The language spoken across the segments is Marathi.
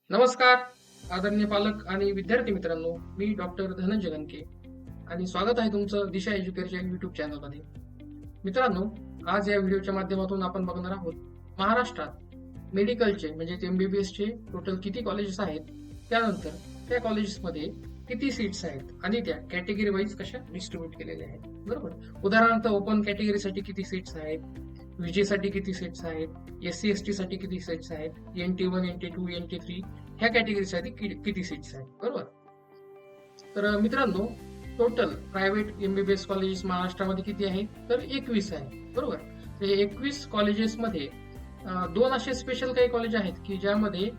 नमस्कार आदरणीय पालक आणि विद्यार्थी मित्रांनो, मी डॉक्टर धनंजय गणके आणि स्वागत आहे तुमचं दिशा एज्युकेशन युट्यूब चॅनलमध्ये. मित्रांनो, आज या व्हिडिओच्या माध्यमातून आपण बघणार आहोत महाराष्ट्रात मेडिकलचे म्हणजे एमबीबीएसचे टोटल किती कॉलेजेस आहेत, त्यानंतर त्या कॉलेजेसमध्ये किती सीट्स आहेत आणि त्या कॅटेगरी वाईज कशा डिस्ट्रीब्यूट केलेल्या आहेत. बरोबर, उदाहरणार्थ ओपन कॅटेगरीसाठी किती सीट्स आहेत, विजे साठी किती सीट्स आहेत, SC ST साठी किती सीट्स आहेत, NT1 NT2 NT3 ह्या कॅटेगरीसाठी किती सीट्स आहेत. बरोबर, तर मित्रांनो, टोटल प्रायव्हेट MBBS कॉलेजेस महाराष्ट्रामध्ये किती आहेत, तर 21 आहे. बरोबर, तर 21 कॉलेजेसमध्ये दोन असे स्पेशल काही कॉलेज आहेत की ज्यामध्ये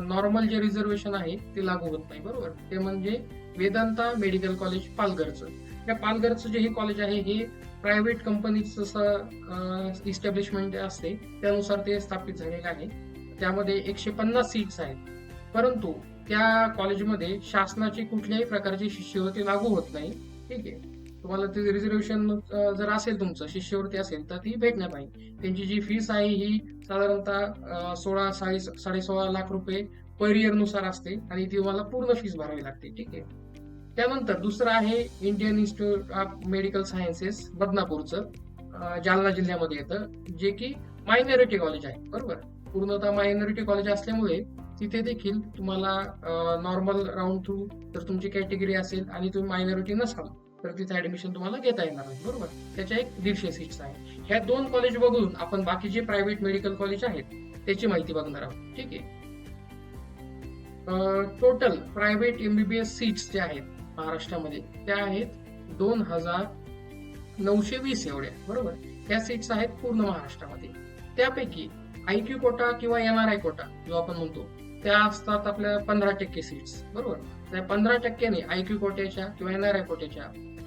नॉर्मल जे रिझर्वेशन आहे ते लागू होत नाही. बरोबर, ते म्हणजे वेदांता मेडिकल कॉलेज पालघरचं. या पालघरचं जे हे कॉलेज आहे हे प्रायव्हेट कंपनीचं जसं इस्टॅब्लिशमेंट असते त्यानुसार ते स्थापित झालेलं आहे. त्यामध्ये 150 सीट्स आहेत, परंतु त्या कॉलेजमध्ये शासनाची कुठल्याही प्रकारची शिष्यवृत्ती लागू होत नाही. ठीक आहे, तुम्हाला ते रिझर्वेशन जर असेल, तुमचं शिष्यवृत्ती असेल तर ती भेटणार नाही. त्यांची जी फीस आहे ही साधारणतः 16-16.5 लाख रुपये पर इयर नुसार असते आणि ती तुम्हाला पूर्ण फीस भरावी लागते. ठीक आहे, त्यानंतर दुसरं आहे Indian institute of medical sciences बदनापूरचं, जालना जिल्ह्यामध्ये येतं, जे की मायनॉरिटी कॉलेज आहे. बरोबर, पूर्णतः मायनॉरिटी कॉलेज असल्यामुळे तिथे देखील तुम्हाला नॉर्मल राऊंड थ्रू जर तुमची कॅटेगरी असेल आणि तुम्ही मायनॉरिटी नसाल तर तिथे ऍडमिशन तुम्हाला घेता येणार नाही. बरोबर, त्याच्या 150 सीट्स आहे. ह्या दोन कॉलेज बघून आपण बाकीचे प्रायव्हेट मेडिकल कॉलेज आहेत त्याची माहिती बघणार आहोत. ठीक आहे, टोटल प्रायव्हेट MBBS सीट्स जे आहेत महाराष्ट्रामध्ये त्या आहेत 2920 एवढ्या. बरोबर, त्या सीट्स आहेत पूर्ण महाराष्ट्रामध्ये. त्यापैकी IQ कोटा किंवा NRI कोटा जो आपण म्हणतो त्या असतात आपल्या 15% सीट्स. बरोबर, त्या 15%ने IQ कोट्याच्या किंवा NRI कोट्याच्या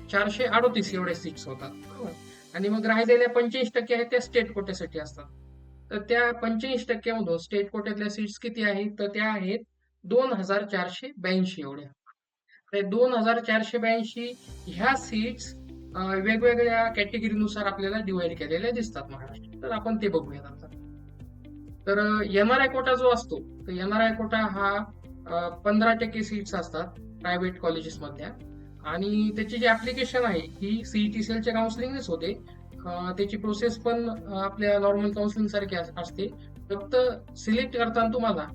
438 एवढ्या सीट्स होतात. बरोबर, आणि मग राहिलेल्या 25% आहेत त्या स्टेट कोट्यासाठी असतात. तर त्या 25% मधून स्टेट कोट्यातल्या सीट्स किती आहेत, तर त्या आहेत 2482 एवढ्या. 2482 ह्या सीट्स वेगवेगळ्या कॅटेगरीनुसार आपल्याला डिवाइड केलेल्या दिसतात महाराष्ट्रात. तर आपण ते बघूयात आता. तर NRI कोटा जो असतो, तर NRI कोटा हा 15% सीट्स असतात प्रायव्हेट कॉलेजेस मधल्या, आणि त्याची जी ऍप्लिकेशन आहे ही CET सेलच्या काउन्सिलिंगनेच होते. त्याची प्रोसेस पण आपल्या नॉर्मल काउन्सिलिंग सारखी असते. फक्त सिलेक्ट करताना तुम्हाला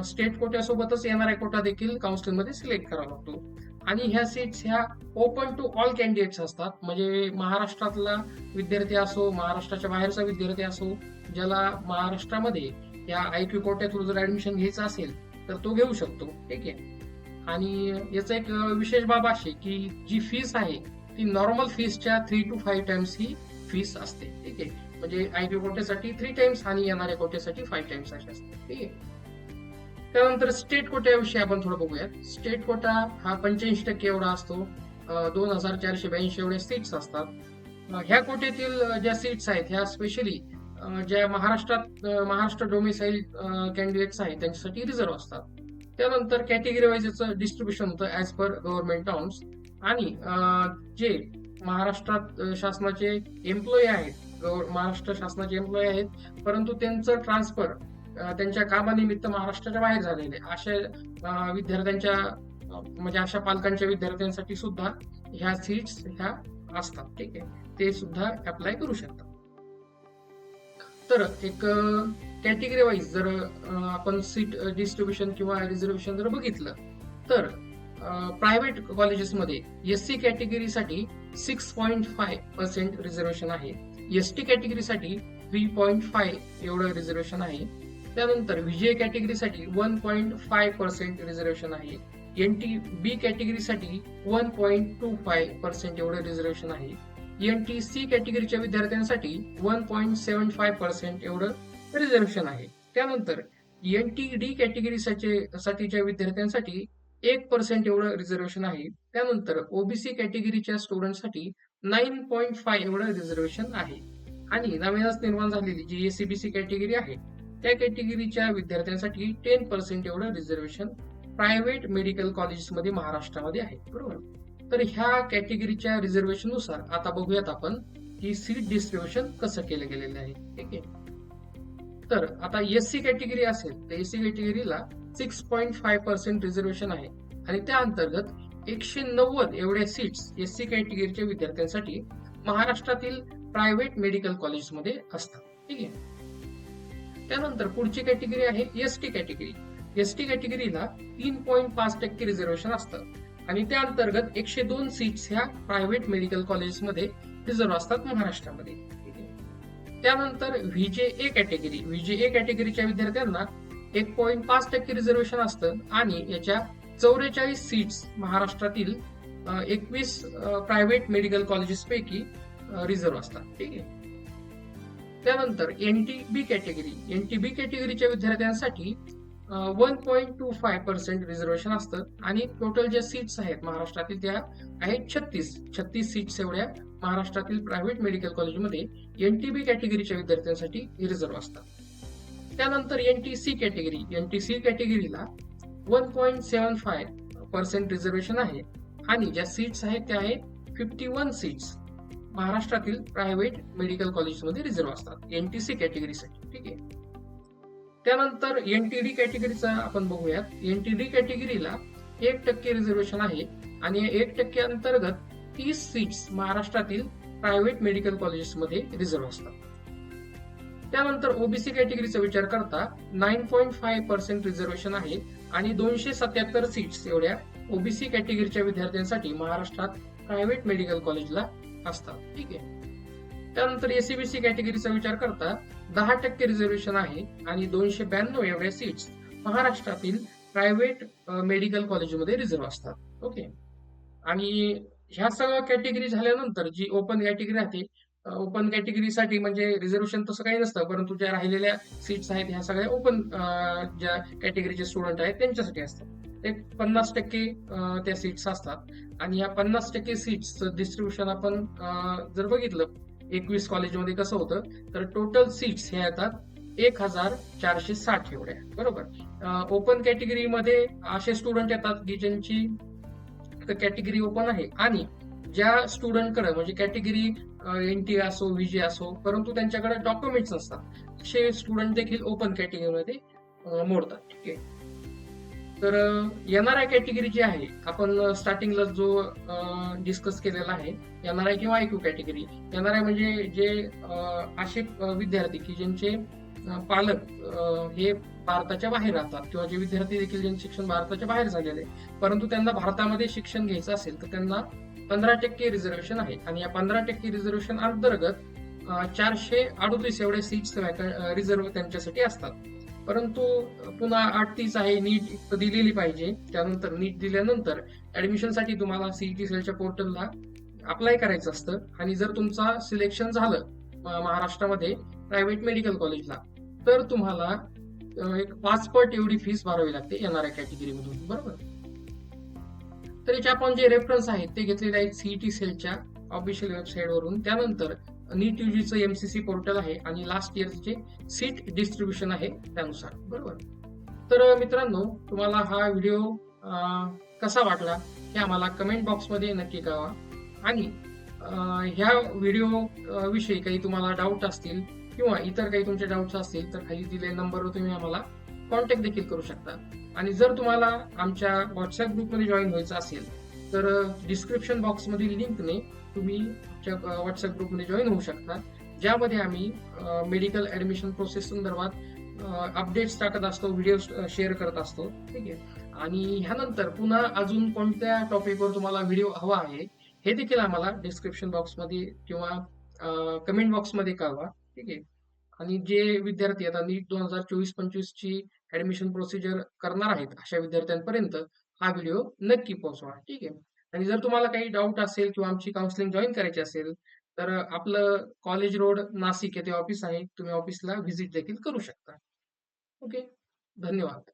स्टेट कोट्यासोबतच NRI कोटा देखील काउन्सिलिंग मध्ये सिलेक्ट करावा लागतो. आणि ह्या सीट्स ह्या ओपन टू ऑल कॅन्डिडेट्स असतात, म्हणजे महाराष्ट्रातला विद्यार्थी असो, महाराष्ट्राच्या बाहेरचा विद्यार्थी असो, ज्याला महाराष्ट्रामध्ये या IQ कोट्या थ्रू जर ऍडमिशन घ्यायचं असेल तर तो घेऊ शकतो. ठीक आहे, आणि याचा एक विशेष बाब अशी की जी फीस आहे ती नॉर्मल फीसच्या 3 to 5 टाइम्स ही फीस असते. ठीक आहे, म्हणजे IQ कोट्यासाठी 3 टाइम्स आणि NRI कोट्यासाठी 5 टाइम्स अशी असते. ठीक आहे, त्यानंतर स्टेट कोट्याविषयी आपण थोडं बघूयात. स्टेट कोटा हा 85% एवढा असतो. 2482 एवढ्या सीट्स असतात. ह्या कोट्यातील ज्या सीट्स आहेत ह्या स्पेशली ज्या महाराष्ट्र डोमिसाईल कॅन्डिडेट्स आहेत त्यांच्यासाठी रिझर्व्ह असतात. त्यानंतर कॅटेगरी वाईज याचं डिस्ट्रीब्युशन होतं ऍज पर गव्हर्नमेंट नॉर्म्स. आणि जे महाराष्ट्रात शासनाचे एम्प्लॉई आहेत, महाराष्ट्र शासनाचे एम्प्लॉई आहेत, परंतु त्यांचं ट्रान्सफर त्यांच्या कामानिमित्त महाराष्ट्राच्या बाहेर झालेले अशा विद्यार्थ्यांच्या म्हणजे अशा पालकांच्या विद्यार्थ्यांसाठी सुद्धा ह्या सीट्स ह्या असतात. ठीक आहे, ते सुद्धा अप्लाय करू शकतात. तर एक कॅटेगरी वाईज जर आपण सीट डिस्ट्रीब्युशन किंवा रिझर्वेशन जर बघितलं तर प्रायव्हेट कॉलेजेसमध्ये SC कॅटेगरीसाठी 6.5% रिझर्वेशन आहे, ST कॅटेगरीसाठी 3.5 एवढं रिझर्वेशन आहे. त्यानंतर VJ कॅटेगरीसाठी 1.5% रिझर्वेशन आहे, NTB कॅटेगरीसाठी 1.25% एवढं रिझर्वेशन आहे, NTC कॅटेगरीच्या विद्यार्थ्यांसाठी 1.75% एवढं रिझर्वेशन आहे. त्यानंतर NTD कॅटेगरीसाठीच्या विद्यार्थ्यांसाठी 1% एवढं रिझर्वेशन आहे. त्यानंतर OBC कॅटेगरीच्या स्टुडंटसाठी 9.5 एवढं रिझर्वेशन आहे. आणि नवीनच निर्माण झालेली जी SCBC कॅटेगरी आहे त्या कॅटेगरीच्या विद्यार्थ्यांसाठी 10% एवढं रिझर्वेशन प्रायव्हेट मेडिकल कॉलेजेसमध्ये महाराष्ट्रामध्ये आहे. बरोबर, तर ह्या कॅटेगरीच्या रिझर्वेशन नुसार आता बघूयात आपण की सीट डिस्ट्रीब्युशन कसं केलं गेलेलं आहे. ठीक आहे, तर आता एससी कॅटेगरी असेल तर एससी कॅटेगरीला 6.5% रिझर्वेशन आहे आणि त्या अंतर्गत 190 एवढ्या सीट्स एससी कॅटेगरीच्या विद्यार्थ्यांसाठी महाराष्ट्रातील प्रायव्हेट मेडिकल कॉलेजमध्ये असतात. ठीक आहे. त्यानंतर पुढची कॅटेगरी आहे एसटी कॅटेगरी. एसटी कॅटेगरीला 3.5% रिझर्वेशन असतं आणि त्या अंतर्गत 102 सीट्स ह्या प्रायव्हेट मेडिकल कॉलेजमध्ये रिझर्व्ह असतात महाराष्ट्रामध्ये. त्यानंतर व्हीजे कॅटेगरी. व्हीजे कॅटेगरीच्या विद्यार्थ्यांना 1.5% रिझर्वेशन असतं आणि याच्या 44 सीट्स महाराष्ट्रातील 21 प्रायव्हेट मेडिकल कॉलेजेस पैकी रिझर्व्ह असतात. ठीक आहे. त्यानंतर एनटीबी कॅटेगरी. एनटीबी कॅटेगरीच्या विद्यार्थ्यांसाठी 1.25% रिझर्वेशन असतं आणि टोटल ज्या सीट्स आहेत महाराष्ट्रातील त्या आहेत 36 सीट्स एवढ्या महाराष्ट्रातील प्रायव्हेट मेडिकल कॉलेजमध्ये एनटीबी कॅटेगरीच्या विद्यार्थ्यांसाठी रिझर्व्ह असतात. त्यानंतर एनटीसी कॅटेगरी. एनटीसी कॅटेगरीला 1.75% रिझर्वेशन आहे आणि ज्या सीट्स आहेत त्या आहेत 51 सीट्स महाराष्ट्रातील प्रायव्हेट मेडिकल कॉलेजमध्ये रिझर्व्ह असतात एनटीसी कॅटेगरीसाठी. ठीक आहे. त्यानंतर एनटीडी कॅटेगरीचा आपण बघूयात. एनटीडी कॅटेगरीला 1% रिझर्वेशन आहे आणि 1% अंतर्गत 30 सीट्स महाराष्ट्रातील प्रायव्हेट मेडिकल कॉलेजेसमध्ये रिझर्व्ह असतात. त्यानंतर ओबीसी कॅटेगरीचा विचार करता 9.5% रिझर्वेशन आहे आणि 277 सीट्स एवढ्या ओबीसी कॅटेगरीच्या विद्यार्थ्यांसाठी महाराष्ट्रात प्रायव्हेट मेडिकल कॉलेजला असतात. ठीक आहे. त्यानंतर एसीबीसी कॅटेगरीचा विचार करता 10% रिझर्वेशन आहे आणि 292 एवढ्या सीट्स महाराष्ट्रातील प्रायव्हेट मेडिकल कॉलेजमध्ये रिझर्व्ह असतात. ओके. आणि ह्या सगळ्या कॅटेगरी झाल्यानंतर जी ओपन कॅटेगरी राहते, ओपन कॅटेगरीसाठी म्हणजे रिझर्वेशन तसं काही नसतं, परंतु ज्या राहिलेल्या सीट्स आहेत ह्या सगळ्या ओपन ज्या कॅटेगरीचे स्टुडंट आहेत त्यांच्यासाठी असतात. एक 50% त्या सीट्स असतात आणि या 50% सीट्सचं डिस्ट्रीब्युशन आपण जर बघितलं 21 कॉलेजमध्ये कसं होतं तर टोटल सीट्स ह्या येतात 1460 एवढ्या. बरोबर. ओपन कॅटेगरीमध्ये असे स्टुडंट येतात की ज्यांची कॅटेगरी ओपन आहे आणि ज्या स्टुडंटकडे म्हणजे कॅटेगरी एनटी असो व्हीजे असो परंतु त्यांच्याकडे डॉक्युमेंट्स नसतात असे स्टुडंट देखील ओपन कॅटेगरीमध्ये मोडतात. ठीक आहे. तर एनआरआय कॅटेगरी जी आहे आपण स्टार्टिंगला जो डिस्कस केलेला आहे एनआरआय किंवा आयक्यू कॅटेगरी. एनआरआय म्हणजे जे असे विद्यार्थी की ज्यांचे पालक हे भारताच्या बाहेर राहतात किंवा जे विद्यार्थी देखील ज्यांचे शिक्षण भारताच्या बाहेर झालेले परंतु त्यांना भारतामध्ये शिक्षण घ्यायचं असेल तर त्यांना 15% रिझर्वेशन आहे आणि या 15% रिझर्वेशन अंतर्गत 438 एवढे सीट्स रिझर्व्ह त्यांच्यासाठी असतात. परंतु पुन्हा 38 आहे नीट दिलेली पाहिजे. त्यानंतर नीट दिल्यानंतर ऍडमिशनसाठी तुम्हाला सीईटी सेलच्या पोर्टलला अप्लाय करायचं असतं आणि जर तुमचा सिलेक्शन झालं महाराष्ट्रामध्ये प्रायव्हेट मेडिकल कॉलेजला तर तुम्हाला एक 5 पट एवढी फीस भरावी लागते एनआरआय कॅटेगरी मधून. बरोबर. तर याचे आपण जे रेफरन्स आहेत ते घेतलेले आहेत सीईटी सेलच्या ऑफिशियल वेबसाईट वरून. त्यानंतर नीट यूजीचं एमसीसी पोर्टल आहे आणि लास्ट इयरचे सीट डिस्ट्रीब्युशन आहे त्यानुसार. बरोबर. तर मित्रांनो तुम्हाला हा व्हिडिओ कसा वाटला हे आम्हाला कमेंट बॉक्समध्ये नक्की कळवा आणि ह्या व्हिडिओ विषयी काही तुम्हाला डाऊट असतील किंवा इतर काही तुमचे डाऊट्स असतील तर खाली दिलेल्या नंबरवर तुम्ही आम्हाला कॉन्टॅक्ट देखील करू शकता. आणि जर तुम्हाला आमच्या व्हॉट्सअप ग्रुपमध्ये जॉईन व्हायचं असेल तर डिस्क्रिप्शन बॉक्समधील लिंकने तुम्ही आमच्या व्हॉट्सअप ग्रुपमध्ये जॉईन होऊ शकता ज्यामध्ये आम्ही मेडिकल ऍडमिशन प्रोसेस संदर्भात अपडेट्स टाकत असतो, व्हिडिओ शेअर करत असतो. ठीक आहे. आणि ह्यानंतर पुन्हा अजून कोणत्या टॉपिकवर तुम्हाला व्हिडिओ हवा आहे हे देखील आम्हाला डिस्क्रिप्शन बॉक्समध्ये किंवा कमेंट बॉक्समध्ये कळवा. ठीक आहे. आणि जे विद्यार्थी आता नीट 2024-25 ची ऍडमिशन प्रोसिजर करणार आहेत अशा विद्यार्थ्यांपर्यंत हा व्हिडिओ नक्की पोहोचवा. ठीक आहे. आणि जर तुम्हाला काही डाऊट असेल किंवा आमची काउन्सिलिंग जॉईन करायची असेल तर आपलं कॉलेज रोड नाशिक येथे ऑफिस आहे. तुम्ही ऑफिसला व्हिजिट देखील करू शकता. ओके. धन्यवाद.